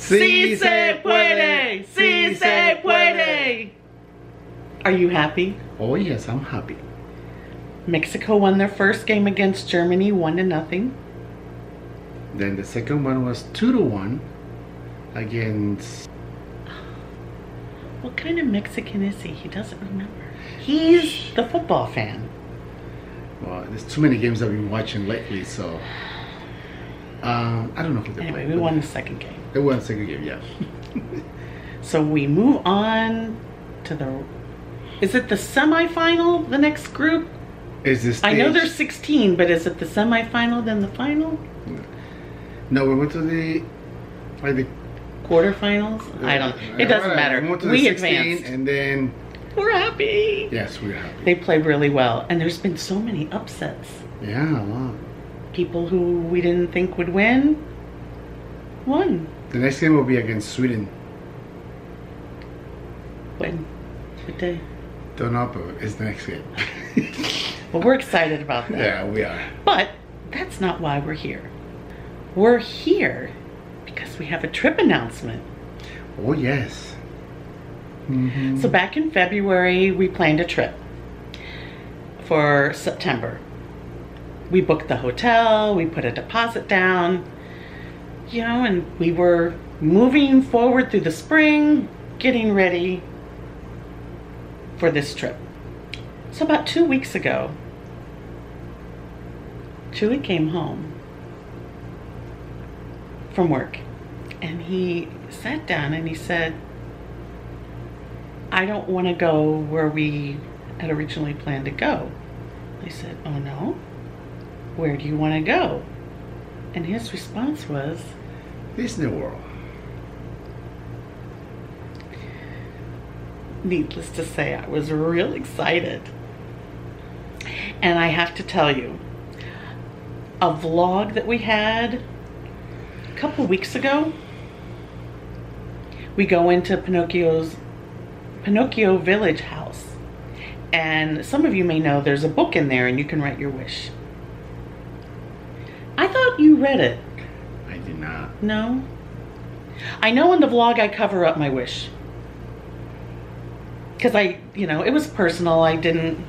Sí se puede! Sí se puede! Are you happy? Oh yes, I'm happy. Mexico won their first game against Germany 1-0. Then the second one was 2-1 against... What kind of Mexican is he? He doesn't remember. He's the football fan. Well, there's too many games I've been watching lately, so... I don't know who they Anyway, played. we won the second game. They won the second game, yeah. So we move on to the... Is it the semifinal, the next group? Is this I know there's 16, but is it the semifinal then the final? No, we went to the... Like the quarterfinals? I don't... It doesn't matter. We went to We the 16 advanced. and then... We're happy. Yes, we're happy. They played really well. And there's been so many upsets. Yeah, a lot. People who we didn't think would win, won. The next game will be against Sweden. When? What day? Don't know, but it's the next game. Well, we're excited about that. Yeah, we are. But that's not why we're here. We're here because we have a trip announcement. Oh, yes. Mm-hmm. So back in February, we planned a trip for September. We booked the hotel, we put a deposit down, you know, and we were moving forward through the spring, getting ready for this trip. So about 2 weeks ago, Chuy came home from work and he sat down and he said, I don't want to go where we had originally planned to go. I said, oh no? Where do you want to go? And his response was, Disney World. Needless to say, I was real excited. And I have to tell you, a vlog that we had a couple weeks ago, we go into Pinocchio Village house. And some of you may know there's a book in there and you can write your wish. I thought you read it. I did not. No? I know in the vlog I cover up my wish. Because it was personal. I didn't...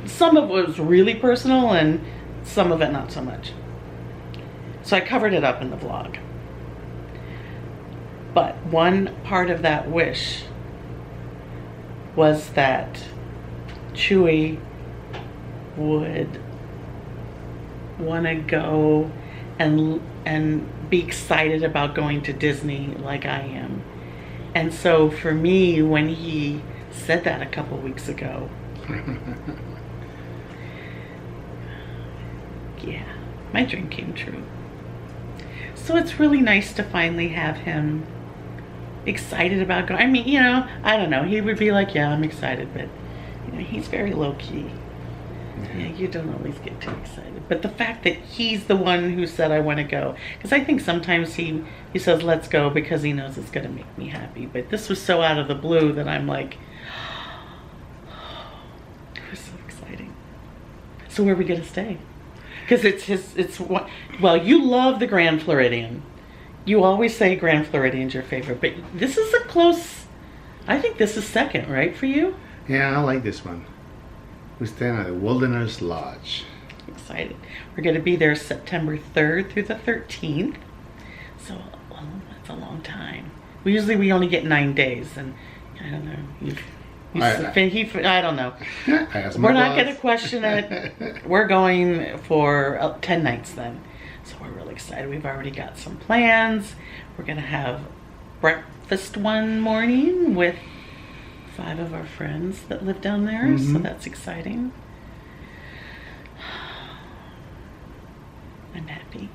Some of it was really personal and some of it not so much. So I covered it up in the vlog. But one part of that wish was that Chuy would want to go and be excited about going to Disney like I am. And so for me, when he said that a couple weeks ago, yeah, my dream came true. So it's really nice to finally have him excited about going. I mean, I don't know. He would be like, yeah, I'm excited, but he's very low key. Yeah, you don't always get too excited. But the fact that he's the one who said, I want to go. Because I think sometimes he says, let's go because he knows it's going to make me happy. But this was so out of the blue that I'm like, it was so exciting. So where are we going to stay? Because well, you love the Grand Floridian. You always say Grand Floridian's your favorite. But this is a close, I think this is second, right, for you? Yeah, I like this one. We're staying at the Wilderness Lodge. Excited. We're going to be there September 3rd through the 13th. So, well, that's a long time. We only get 9 days, and I don't know. I don't know. We're not going to question it. We're going for 10 nights then. So we're really excited. We've already got some plans. We're going to have breakfast one morning with 5 of our friends that live down there, so that's exciting. I'm happy.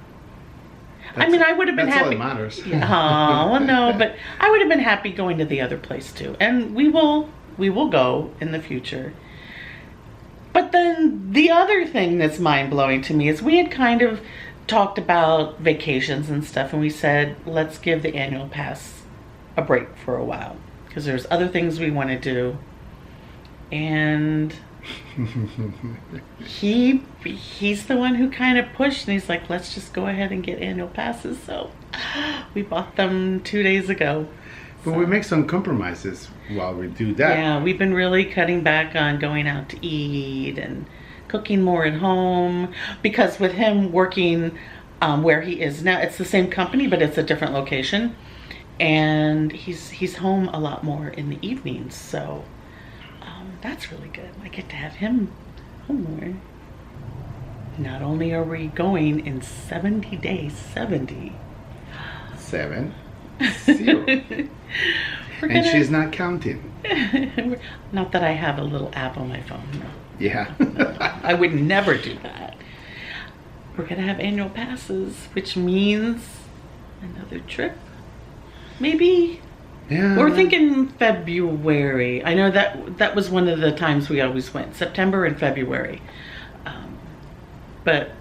I would have been happy. That's all that matters. Oh, well, no, but I would have been happy going to the other place too. And we will go in the future. But then the other thing that's mind-blowing to me is we had kind of talked about vacations and stuff, and we said, let's give the annual pass a break for a while. Because there's other things we want to do. And he's the one who kind of pushed, and he's like, let's just go ahead and get annual passes. So We bought them 2 days ago. But we make some compromises while we do that. Yeah, we've been really cutting back on going out to eat and cooking more at home, because with him working where he is now, it's the same company but it's a different location, and he's home a lot more in the evenings, so that's really good. I get to have him home more. Not only are we going in 70 days, 70. 7, 0. And she's not counting. Not that I have a little app on my phone, no. Yeah. I would never do that. We're gonna have annual passes, which means another trip. Maybe. Yeah. We're thinking February. I know that was one of the times we always went, September and February. But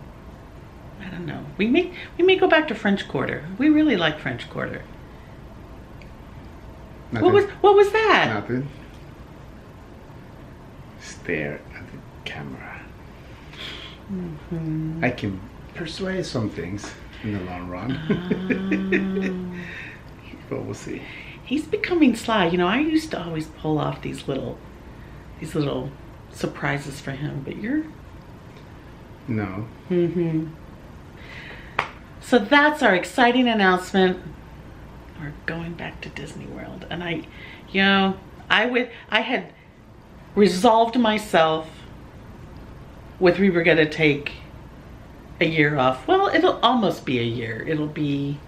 I don't know. We may go back to French Quarter. We really like French Quarter. Nothing. What was that? Nothing. Stare at the camera. I can persuade some things in the long run. But we'll see. He's becoming sly. You know, I used to always pull off these little surprises for him, but you're... No. So that's our exciting announcement. We're going back to Disney World. And I had resolved myself with we were going to take a year off. Well, it'll almost be a year. It'll be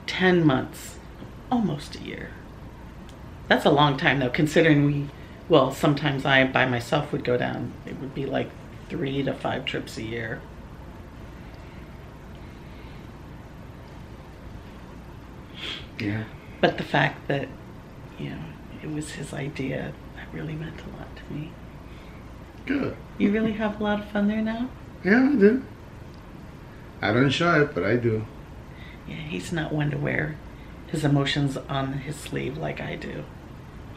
10 months. Almost a year. That's a long time though, considering sometimes I by myself would go down. It would be like 3 to 5 trips a year. Yeah. But the fact that, it was his idea, that really meant a lot to me. Good. You really have a lot of fun there now? Yeah, I do. I don't show it, but I do. Yeah, he's not one to wear his emotions on his sleeve like I do.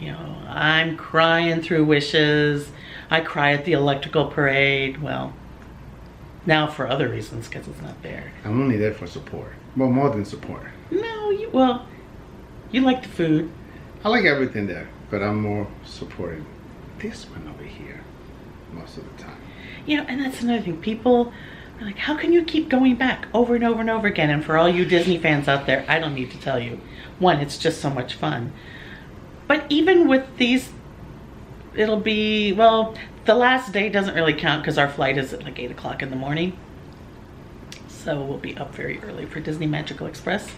I'm crying through Wishes. I cry at the electrical parade. Well, now for other reasons because it's not there. I'm only there for support. Well, more than support. No, you like the food. I like everything there, but I'm more supporting this one over here most of the time. And that's another thing. People are like, how can you keep going back over and over and over again? And for all you Disney fans out there, I don't need to tell you. One, it's just so much fun. But even with these, it'll be, the last day doesn't really count because our flight is at like 8 o'clock in the morning. So we'll be up very early for Disney Magical Express.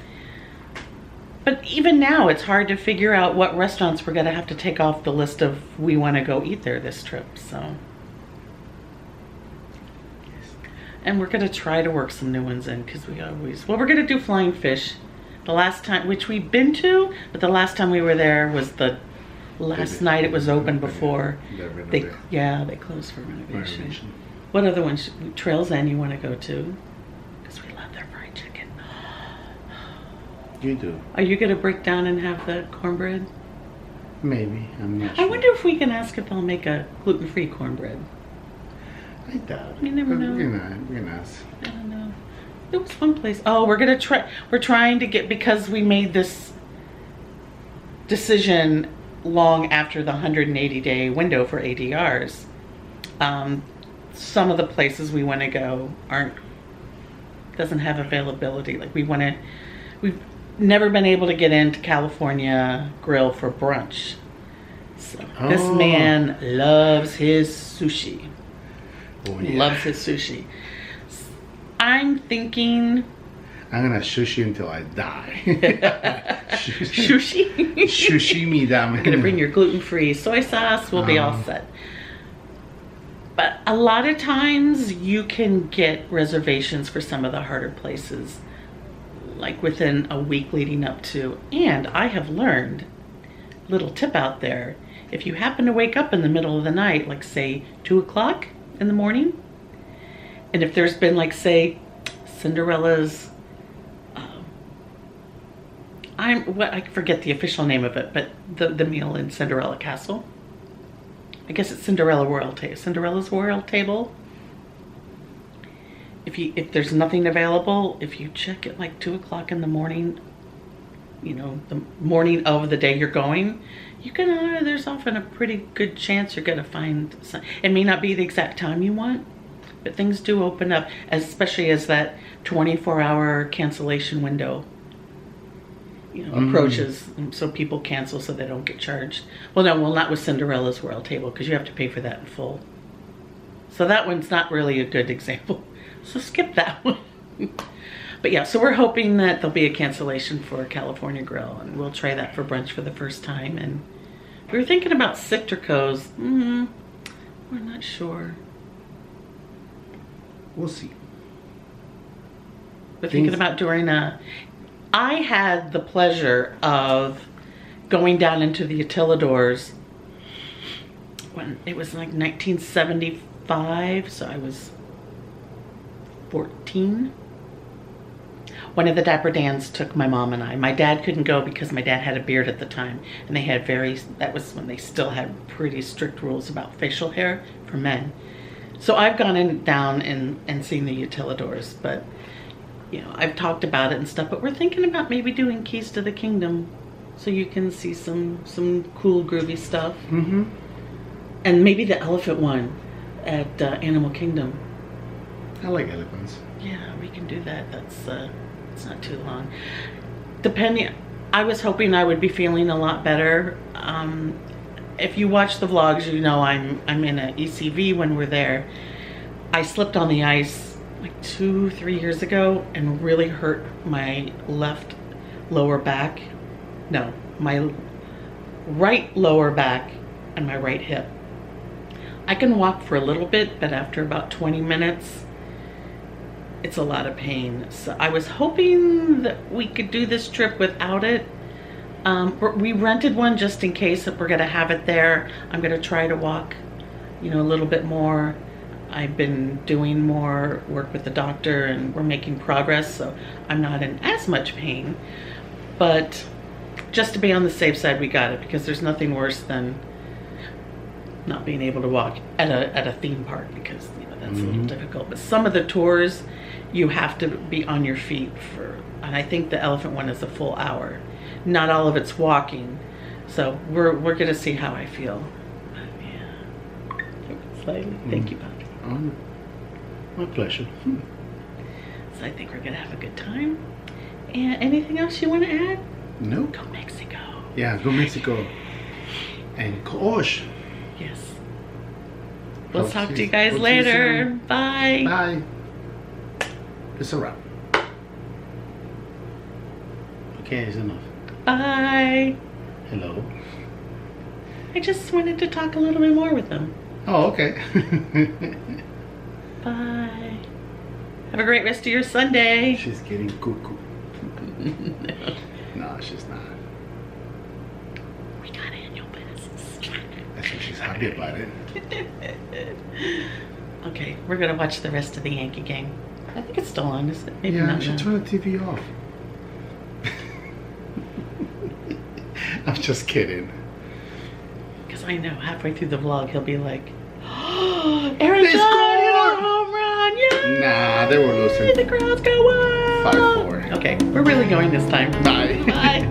But even now, it's hard to figure out what restaurants we're gonna have to take off the list of we wanna go eat there this trip, so. And we're gonna try to work some new ones in because we're gonna do Flying Fish. The last time, which we've been to, but the last time we were there was the last night it was open before they closed for renovation. What other ones? Trails End you want to go to? Because we love their fried chicken. You do. Are you gonna break down and have the cornbread? Maybe. I'm not sure. I wonder if we can ask if they'll make a gluten-free cornbread. I doubt it. You never know. We're gonna ask. I don't know. There was one place. Oh, we're trying to get, because we made this decision long after the 180-day window for ADRs. Some of the places we want to go doesn't have availability. Like we've never been able to get into California Grill for brunch. So this man loves his sushi. Oh, yeah. Loves his sushi. I'm thinking... I'm gonna sushi until I die. Sushi? Sushimi dame. You're gonna bring your gluten-free soy sauce. We'll be all set. But a lot of times you can get reservations for some of the harder places, like within a week leading up to. And I have learned, little tip out there, if you happen to wake up in the middle of the night, like say 2 o'clock in the morning, and if there's been like say Cinderella's, I forget the official name of it, but the meal in Cinderella Castle. I guess it's Cinderella's Royal Table. if there's nothing available, if you check at like 2 o'clock in the morning, you know, the morning of the day you're going, you can, there's often a pretty good chance you're gonna find some. It may not be the exact time you want, but things do open up, especially as that 24-hour cancellation window, you know, approaches. And so people cancel so they don't get charged. Well, no, well, not with Cinderella's Royal Table, because you have to pay for that in full. So that one's not really a good example. So skip that one. But yeah, so we're hoping that there'll be a cancellation for California Grill, and we'll try that for brunch for the first time. And we were thinking about Citrico's. We're not sure. We'll see. We're thinking about doing I had the pleasure of going down into the Utilidors when it was like 1975, so I was 14. One of the Dapper Dans took my mom and I. My dad couldn't go because my dad had a beard at the time, and they had that was when they still had pretty strict rules about facial hair for men. So I've gone down and seen the Utilidors, but you know, I've talked about it and stuff, but we're thinking about maybe doing Keys to the Kingdom so you can see some cool groovy stuff. And maybe the elephant one at Animal Kingdom. I like elephants. Yeah, we can do that. That's it's not too long. Depending, I was hoping I would be feeling a lot better. If you watch the vlogs, you know I'm in a ECV when we're there. I slipped on the ice like 2-3 years ago and really hurt my left lower back. No, my right lower back and my right hip. I can walk for a little bit, but after about 20 minutes, it's a lot of pain. So I was hoping that we could do this trip without it. We rented one just in case that we're gonna have it there. I'm gonna try to walk, you know, a little bit more. I've been doing more work with the doctor and we're making progress, so I'm not in as much pain. But just to be on the safe side, we got it, because there's nothing worse than not being able to walk at a theme park, because you know that's a little difficult. But some of the tours, you have to be on your feet for, and I think the elephant one is a full hour. Not all of it's walking, so we're gonna see how I feel. But yeah, slightly. Thank you, Patrick. My pleasure. So I think we're gonna have a good time. And anything else you want to add? No. Go Mexico. Yeah, go Mexico. And Ko-osh. Yes. We'll talk to you guys later. Bye. Bye. It's a wrap. Okay, it's enough. Bye. Hello. I just wanted to talk a little bit more with them. Oh, okay. Bye. Have a great rest of your Sunday. She's getting cuckoo. No, she's not. We got annual passes. That's why she's happy about it. Okay, we're gonna watch the rest of the Yankee game. I think it's still on, isn't it? Maybe Yeah, not I should now. turn the TV off. I'm just kidding. Because I know halfway through the vlog he'll be like, oh, Aaron They Judge hit a scored! home run! Yay! Nah, they were losing. The crowd's going! 5-4. Okay, we're really going this time. Bye. Bye.